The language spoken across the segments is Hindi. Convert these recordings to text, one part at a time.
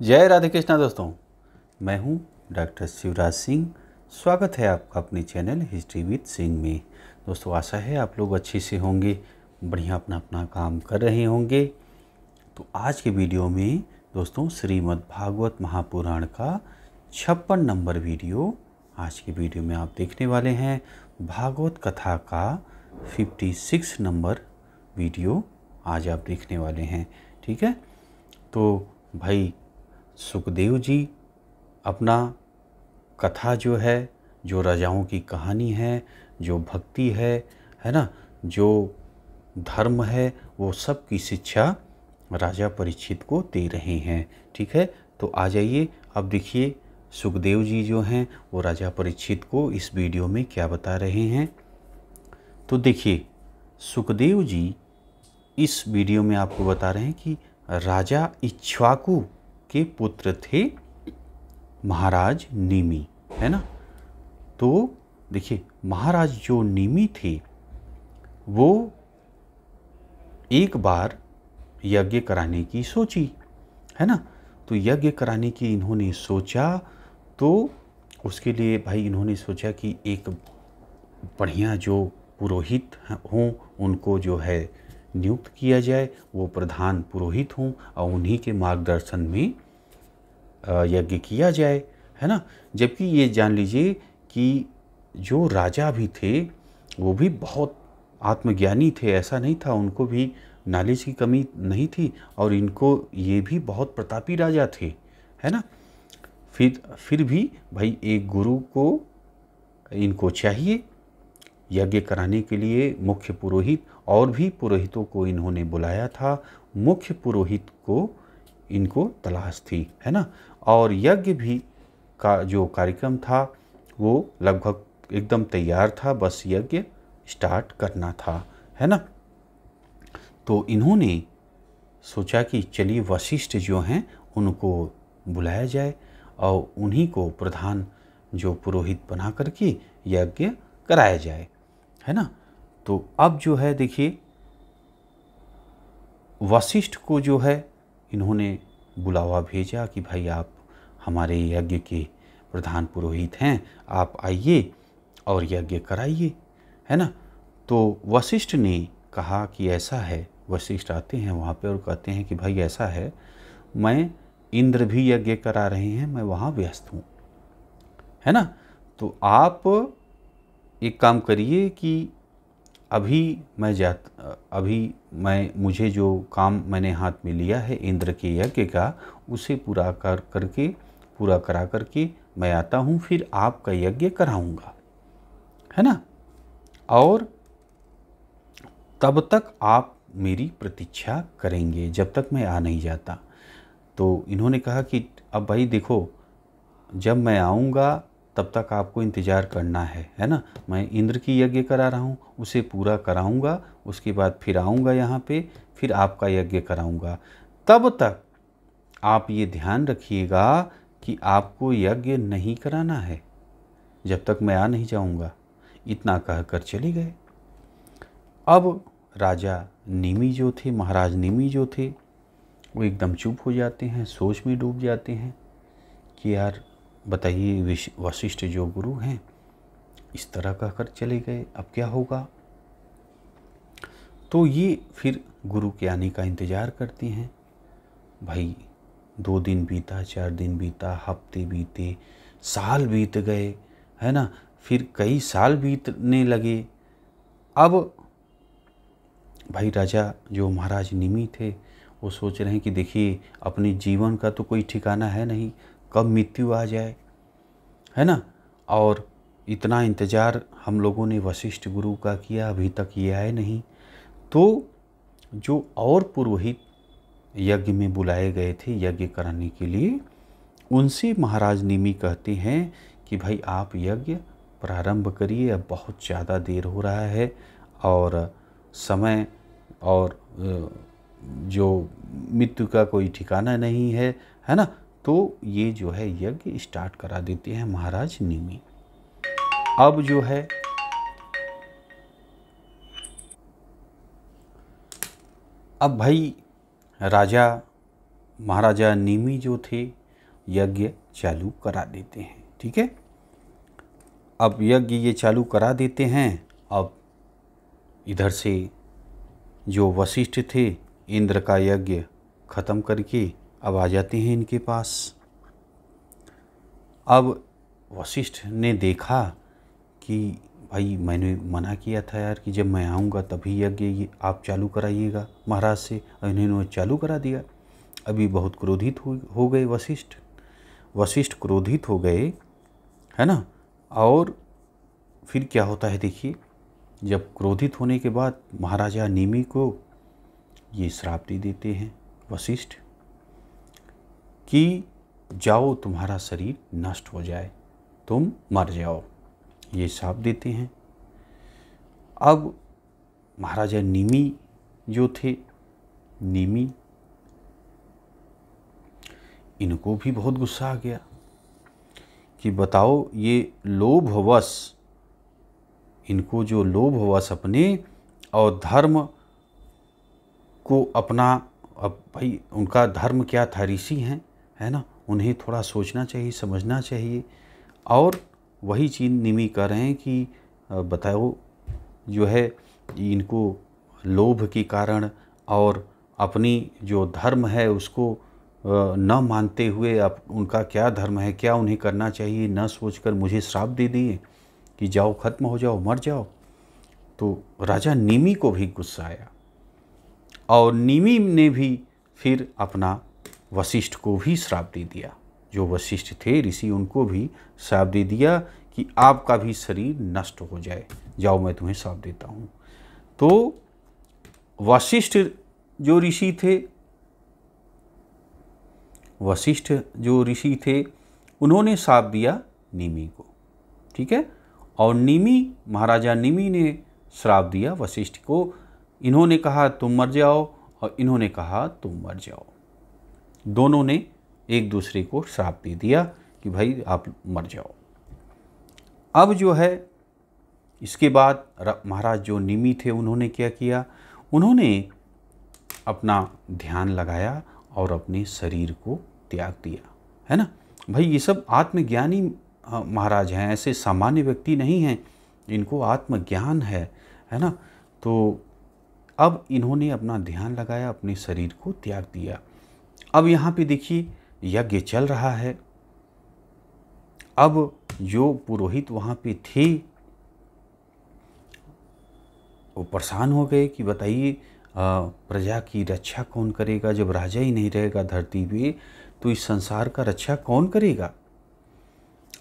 जय राधे कृष्णा दोस्तों, मैं हूं डॉक्टर शिवराज सिंह। स्वागत है आपका अपने चैनल हिस्ट्री विद सिंह में। दोस्तों, आशा है आप लोग अच्छे से होंगे, बढ़िया अपना अपना काम कर रहे होंगे। तो आज के वीडियो में दोस्तों श्रीमद् भागवत महापुराण का 56 नंबर वीडियो आज के वीडियो में आप देखने वाले हैं। भागवत कथा का 56 नंबर वीडियो आज आप देखने वाले हैं। ठीक है, तो भाई सुखदेव जी अपना कथा जो है, जो राजाओं की कहानी है, जो भक्ति है ना, जो धर्म है, वो सब की शिक्षा राजा परीक्षित को दे रहे हैं। ठीक है, तो आ जाइए अब देखिए सुखदेव जी जो हैं वो राजा परीक्षित को इस वीडियो में क्या बता रहे हैं। तो देखिए सुखदेव जी इस वीडियो में आपको बता रहे हैं कि राजा इक्ष्वाकु के पुत्र थे महाराज निमि, है ना। तो देखिए महाराज जो निमि थे वो एक बार यज्ञ कराने की सोची, है ना। तो यज्ञ कराने की इन्होंने सोचा, तो उसके लिए भाई इन्होंने सोचा कि एक बढ़िया जो पुरोहित हों उनको जो है नियुक्त किया जाए, वो प्रधान पुरोहित हों और उन्हीं के मार्गदर्शन में यज्ञ किया जाए, है ना। जबकि ये जान लीजिए कि जो राजा भी थे वो भी बहुत आत्मज्ञानी थे, ऐसा नहीं था, उनको भी नॉलेज की कमी नहीं थी और इनको ये भी बहुत प्रतापी राजा थे, है ना। फिर भी भाई एक गुरु को इनको चाहिए यज्ञ कराने के लिए। मुख्य पुरोहित और भी पुरोहितों को इन्होंने बुलाया था, मुख्य पुरोहित को इनको तलाश थी, है ना। और यज्ञ भी का जो कार्यक्रम था वो लगभग एकदम तैयार था, बस यज्ञ स्टार्ट करना था, है ना। तो इन्होंने सोचा कि चलिए वशिष्ठ जो हैं उनको बुलाया जाए और उन्हीं को प्रधान जो पुरोहित बना करके यज्ञ कराया जाए, है ना। तो अब जो है देखिए वशिष्ठ को जो है इन्होंने बुलावा भेजा कि भाई आप हमारे यज्ञ के प्रधान पुरोहित हैं, आप आइए और यज्ञ कराइए, है ना। तो वशिष्ठ ने कहा कि ऐसा है, वशिष्ठ आते हैं वहाँ पे और कहते हैं कि भाई ऐसा है, मैं इंद्र भी यज्ञ करा रहे हैं, मैं वहाँ व्यस्त हूँ, है ना। तो आप एक काम करिए कि मुझे जो काम मैंने हाथ में लिया है इंद्र के यज्ञ का, उसे पूरा करा करके मैं आता हूँ, फिर आपका यज्ञ कराऊंगा, है ना। और तब तक आप मेरी प्रतीक्षा करेंगे जब तक मैं आ नहीं जाता। तो इन्होंने कहा कि अब भाई देखो, जब मैं आऊँगा तब तक आपको इंतज़ार करना है ना। मैं इंद्र की यज्ञ करा रहा हूँ, उसे पूरा कराऊंगा, उसके बाद फिर आऊँगा यहाँ पे, फिर आपका यज्ञ कराऊंगा। तब तक आप ये ध्यान रखिएगा कि आपको यज्ञ नहीं कराना है जब तक मैं आ नहीं जाऊँगा। इतना कहकर चले गए। अब राजा निमि जो थे, महाराज निमि जो थे, वो एकदम चुप हो जाते हैं, सोच में डूब जाते हैं कि यार बताइए वशिष्ठ जो गुरु हैं इस तरह कहकर चले गए, अब क्या होगा। तो ये फिर गुरु के आने का इंतज़ार करते हैं। भाई 2 दिन बीता, 4 दिन बीता, हफ्ते बीते, साल बीत गए, है ना। फिर कई साल बीतने लगे। अब भाई राजा जो महाराज निमि थे वो सोच रहे हैं कि देखिए अपने जीवन का तो कोई ठिकाना है नहीं, कब मृत्यु आ जाए, है ना। और इतना इंतज़ार हम लोगों ने वशिष्ठ गुरु का किया, अभी तक ये आए नहीं। तो जो और पुरोहित यज्ञ में बुलाए गए थे यज्ञ कराने के लिए, उनसे महाराज निमि कहते हैं कि भाई आप यज्ञ प्रारंभ करिए, अब बहुत ज़्यादा देर हो रहा है और समय और जो मृत्यु का कोई ठिकाना नहीं है ना। तो ये जो है यज्ञ स्टार्ट करा देते हैं महाराज निमि। अब जो है अब भाई राजा महाराजा निमि जो थे यज्ञ चालू करा देते हैं। ठीक है, अब यज्ञ ये चालू करा देते हैं। अब इधर से जो वशिष्ठ थे इंद्र का यज्ञ ख़त्म करके अब आ जाते हैं इनके पास। अब वशिष्ठ ने देखा कि भाई मैंने मना किया था यार कि जब मैं आऊँगा तभी यज्ञ ये आप चालू कराइएगा महाराज से, और इन्होंने चालू करा दिया। अभी बहुत क्रोधित हो गए वशिष्ठ क्रोधित हो गए, है ना। और फिर क्या होता है देखिए, जब क्रोधित होने के बाद महाराजा निमि को ये श्राप दे देते हैं वशिष्ठ कि जाओ तुम्हारा शरीर नष्ट हो जाए, तुम मर जाओ, ये श्राप देते हैं। अब महाराजा निमि जो थे, निमि इनको भी बहुत गुस्सा आ गया कि बताओ ये लोभवश, इनको जो लोभवश अपने और धर्म को अपना, अब भाई उनका धर्म क्या था, ऋषि हैं, है ना, उन्हें थोड़ा सोचना चाहिए, समझना चाहिए। और वही चीज़ निमि कर रहे हैं कि बताओ जो है इनको लोभ के कारण और अपनी जो धर्म है उसको न मानते हुए अब उनका क्या धर्म है, क्या उन्हें करना चाहिए, न सोचकर मुझे श्राप दे दिए कि जाओ खत्म हो जाओ, मर जाओ। तो राजा निमि को भी गुस्सा आया और निमि ने भी फिर अपना वशिष्ठ को भी श्राप दे दिया। जो वशिष्ठ थे ऋषि उनको भी श्राप दे दिया कि आपका भी शरीर नष्ट हो जाए, जाओ मैं तुम्हें श्राप देता हूँ। तो वशिष्ठ जो ऋषि थे उन्होंने श्राप दिया निमि को। ठीक है, और महाराजा निमि ने श्राप दिया वशिष्ठ को। इन्होंने कहा तुम मर जाओ और इन्होंने कहा तुम मर जाओ। दोनों ने एक दूसरे को श्राप दे दिया कि भाई आप मर जाओ। अब जो है इसके बाद महाराज जो निमि थे उन्होंने क्या किया, उन्होंने अपना ध्यान लगाया और अपने शरीर को त्याग दिया, है ना। भाई ये सब आत्मज्ञानी महाराज हैं, ऐसे सामान्य व्यक्ति नहीं हैं, इनको आत्मज्ञान है ना। तो अब इन्होंने अपना ध्यान लगाया, अपने शरीर को त्याग दिया। अब यहाँ पे देखिए यज्ञ चल रहा है। अब जो पुरोहित वहाँ पे थे वो परेशान हो गए कि बताइए प्रजा की रक्षा कौन करेगा, जब राजा ही नहीं रहेगा धरती पे तो इस संसार का रक्षा कौन करेगा।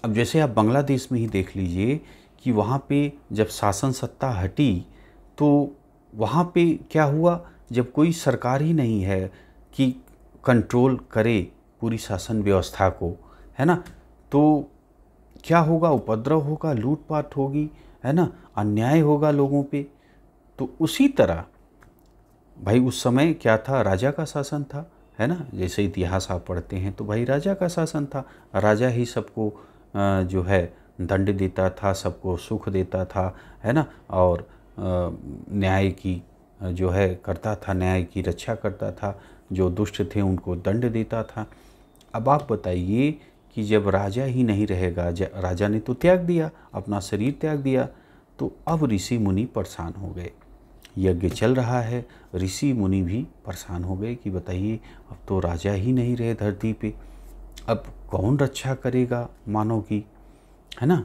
अब जैसे आप बांग्लादेश में ही देख लीजिए कि वहाँ पे जब शासन सत्ता हटी तो वहाँ पे क्या हुआ, जब कोई सरकार ही नहीं है कि कंट्रोल करे पूरी शासन व्यवस्था को, है ना, तो क्या होगा, उपद्रव होगा, लूटपाट होगी, है ना, अन्याय होगा लोगों पे। तो उसी तरह भाई उस समय क्या था, राजा का शासन था, है ना। जैसे इतिहास आप पढ़ते हैं तो भाई राजा का शासन था, राजा ही सबको जो है दंड देता था, सबको सुख देता था, है ना, और न्याय की जो है करता था, न्याय की रक्षा करता था, जो दुष्ट थे उनको दंड देता था। अब आप बताइए कि जब राजा ही नहीं रहेगा, राजा ने तो त्याग दिया, अपना शरीर त्याग दिया, तो अब ऋषि मुनि परेशान हो गए। यज्ञ चल रहा है, ऋषि मुनि भी परेशान हो गए कि बताइए अब तो राजा ही नहीं रहे धरती पे, अब कौन रक्षा करेगा मानव की, है ना।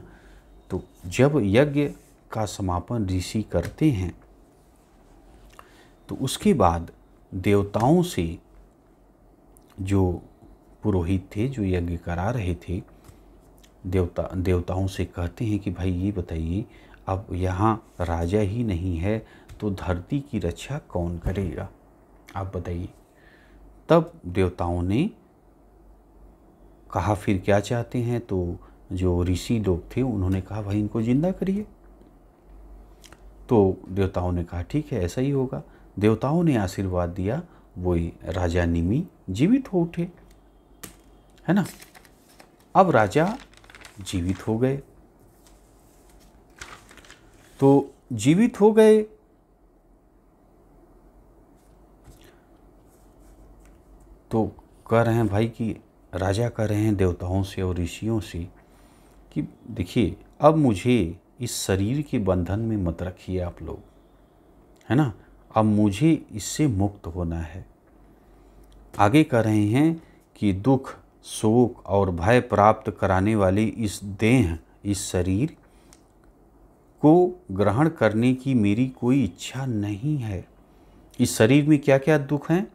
तो जब यज्ञ का समापन ऋषि करते हैं तो उसके बाद देवताओं से, जो पुरोहित थे जो यज्ञ करा रहे थे, देवताओं से कहते हैं कि भाई ये बताइए अब यहाँ राजा ही नहीं है तो धरती की रक्षा कौन करेगा, आप बताइए। तब देवताओं ने कहा फिर क्या चाहते हैं, तो जो ऋषि लोग थे उन्होंने कहा भाई इनको जिंदा करिए। तो देवताओं ने कहा ठीक है ऐसा ही होगा। देवताओं ने आशीर्वाद दिया, वही राजा निमि जीवित हो उठे, है ना। अब राजा जीवित हो गए, तो जीवित हो गए तो कह रहे हैं भाई कि राजा कह रहे हैं देवताओं से और ऋषियों से कि देखिए अब मुझे इस शरीर के बंधन में मत रखिए आप लोग, है ना, अब मुझे इससे मुक्त होना है। आगे कह रहे हैं कि दुख, शोक और भय प्राप्त कराने वाली इस देह, इस शरीर को ग्रहण करने की मेरी कोई इच्छा नहीं है। इस शरीर में क्या क्या दुख हैं,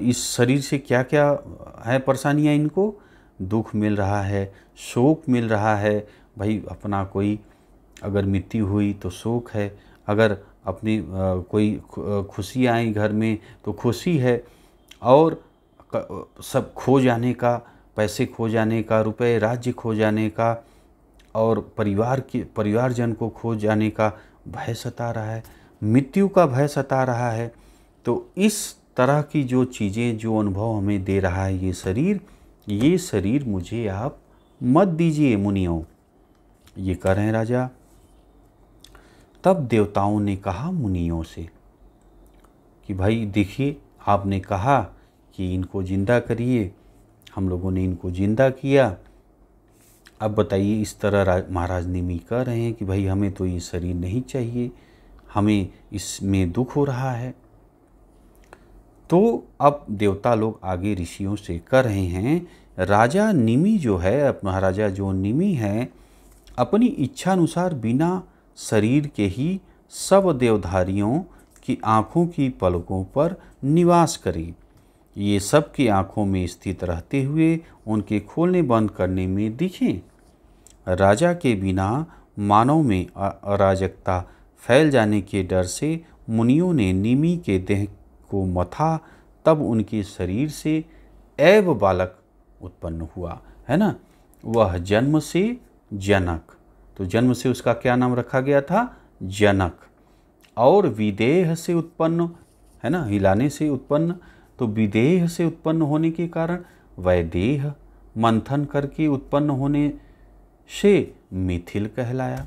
इस शरीर से क्या क्या है परेशानियाँ, इनको दुख मिल रहा है, शोक मिल रहा है। भाई अपना कोई अगर मृत्यु हुई तो शोक है, अगर अपनी कोई खुशी आई घर में तो खुशी है, और सब खो जाने का, पैसे खो जाने का, रुपए राज्य खो जाने का, और परिवारजन को खो जाने का भय सता रहा है, मृत्यु का भय सता रहा है। तो इस तरह की जो चीज़ें, जो अनुभव हमें दे रहा है ये शरीर मुझे आप मत दीजिए मुनियों, ये कह रहे हैं राजा। तब देवताओं ने कहा मुनियों से कि भाई देखिए आपने कहा कि इनको जिंदा करिए, हम लोगों ने इनको जिंदा किया, अब बताइए इस तरह महाराज निमि कह रहे हैं कि भाई हमें तो ये शरीर नहीं चाहिए, हमें इसमें दुख हो रहा है। तो अब देवता लोग आगे ऋषियों से कह रहे हैं, राजा निमि जो है, महाराजा जो निमि है, अपनी इच्छा अनुसार बिना शरीर के ही सब देवधारियों की आँखों की पलकों पर निवास करे। ये सब की आँखों में स्थित रहते हुए उनके खोलने बंद करने में दिखें। राजा के बिना मानव में अराजकता फैल जाने के डर से मुनियों ने निमि के देह को मथा, तब उनके शरीर से ऐव बालक उत्पन्न हुआ, है ना। वह जन्म से जनक, तो जन्म से उसका क्या नाम रखा गया था, जनक, और विदेह से उत्पन्न, है ना, हिलाने से उत्पन्न, तो विदेह से उत्पन्न होने के कारण वैदेह, मंथन करके उत्पन्न होने से मिथिल कहलाया,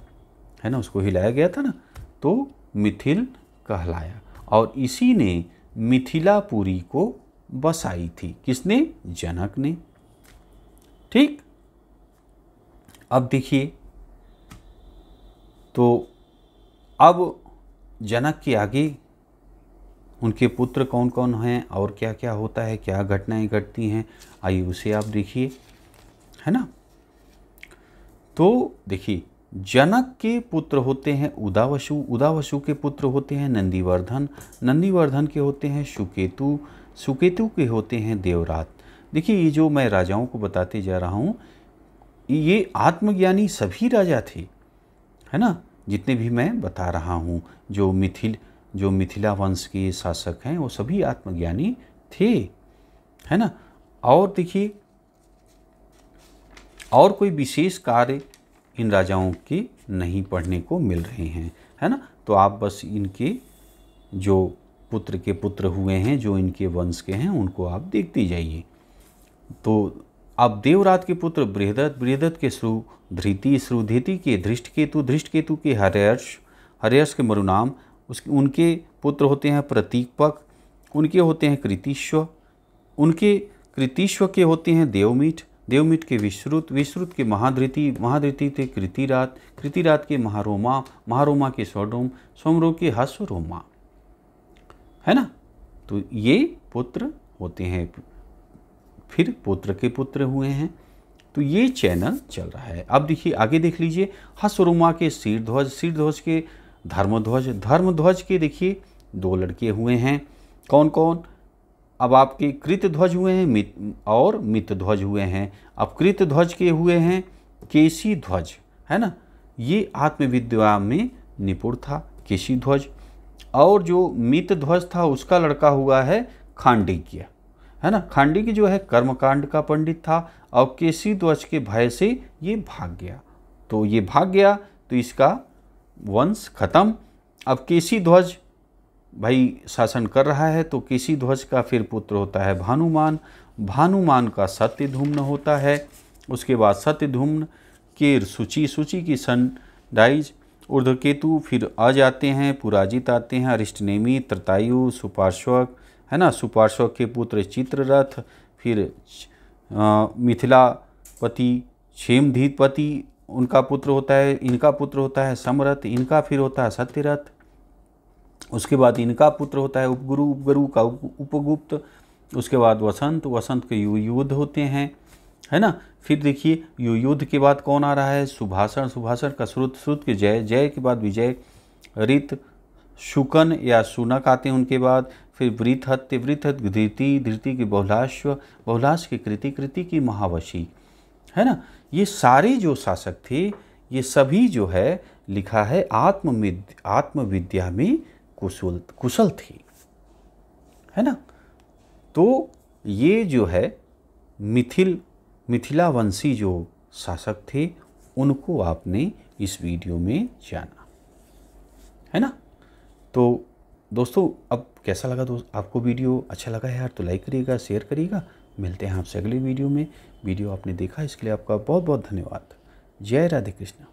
है ना, उसको हिलाया गया था ना, तो मिथिल कहलाया। और इसी ने मिथिलापुरी को बसाई थी, किसने, जनक ने। ठीक, अब देखिए, तो अब जनक के आगे उनके पुत्र कौन कौन हैं और क्या क्या होता है, क्या घटनाएं घटती हैं, आइए उसे आप देखिए, है ना। तो देखिए, जनक के पुत्र होते हैं उदावसु, उदावसु के पुत्र होते हैं नंदीवर्धन, नंदीवर्धन के होते हैं सुकेतु, सुकेतु के होते हैं देवरात। देखिए, ये जो मैं राजाओं को बताते जा रहा हूँ, ये आत्मज्ञानी सभी राजा थे, है ना, जितने भी मैं बता रहा हूँ, जो मिथिला वंश के शासक हैं वो सभी आत्मज्ञानी थे, है ना। और देखिए, और कोई विशेष कार्य इन राजाओं के नहीं पढ़ने को मिल रहे हैं, है ना। तो आप बस इनके जो पुत्र के पुत्र हुए हैं, जो इनके वंश के हैं, उनको आप देखते जाइए। तो अब देवरात के पुत्र बृहदत्त, बृहदत्त के श्रु धृति, श्रुधृति के धृष्टकेतु, धृष्टकेतु के हर्यश, हर्यश के मरुनाम, उनके पुत्र होते हैं प्रतीकपक, उनके होते हैं कृतिश्व, उनके कृतिश्व के होते हैं देवमीठ, देवमीठ के विश्रुत, विश्रुत के महाधृति, महाधृति के कृतिरात, कृतिरात के महारोमा, महारोमा के स्वरोम, सोमरोम के हस्वरोमा, है ना। तो ये पुत्र होते हैं, फिर पुत्र के पुत्र हुए हैं। तो ये चैनल चल रहा है। अब देखिए आगे देख लीजिए, हस्वरोमा के शीरध्वज, शीरध्वज के धर्मध्वज, धर्मध्वज के देखिए 2 लड़के हुए हैं, कौन कौन, अब आपके कृतध्वज हुए हैं और मितध्वज हुए हैं। अब कृतध्वज के हुए हैं केशी ध्वज, है ना, ये आत्मविद्या में निपुण था केशी ध्वज। और जो मितध्वज था उसका लड़का हुआ है खांडीक्य, है ना, खांडीक्य जो है कर्मकांड का पंडित था, और केशी ध्वज के भय से ये भाग गया, तो ये भाग गया तो इसका वंश खत्म। अब केशी ध्वज भाई शासन कर रहा है, तो केशी ध्वज का फिर पुत्र होता है भानुमान, भानुमान का सत्यधूम्न होता है, उसके बाद सत्यधूम्न के सूची, सूची की सन डाइज, ऊर्ध्वकेतु फिर आ जाते हैं, पुराजित आते हैं, अरिष्टनेमी, त्रतायु, सुपार्श्वक, है ना, सुपार्श्वक के पुत्र चित्ररथ, फिर मिथिलापति क्षेमधीपति उनका पुत्र होता है, इनका पुत्र होता है समरथ, इनका फिर होता है सत्यरथ, उसके बाद इनका पुत्र होता है उपगुरु, उपगुरु का उपगुप्त, उसके बाद वसंत, वसंत के युयुध होते हैं, है ना। फिर देखिए युयुध के बाद कौन आ रहा है, सुभाषण, सुभाषण का श्रुत, श्रुत के जय, जय के बाद विजय, ऋत, शुकन या शुनक आते हैं उनके बाद, फिर वृथहत्य, वृथहत्य धृति, धृति की बहुलाश्व, बहुलाश की कृति, कृति की महावशी, है ना। ये सारे जो शासक थे ये सभी जो है लिखा है आत्मविद्या में कुशल थे, है ना। तो ये जो है मिथिलावंशी जो शासक थे उनको आपने इस वीडियो में जाना, है ना। तो दोस्तों अब कैसा लगा दोस्त आपको वीडियो? अच्छा लगा यार तो लाइक करिएगा, शेयर करिएगा। मिलते हैं आपसे अगले वीडियो में। वीडियो आपने देखा इसके लिए आपका बहुत बहुत धन्यवाद। जय राधे कृष्ण।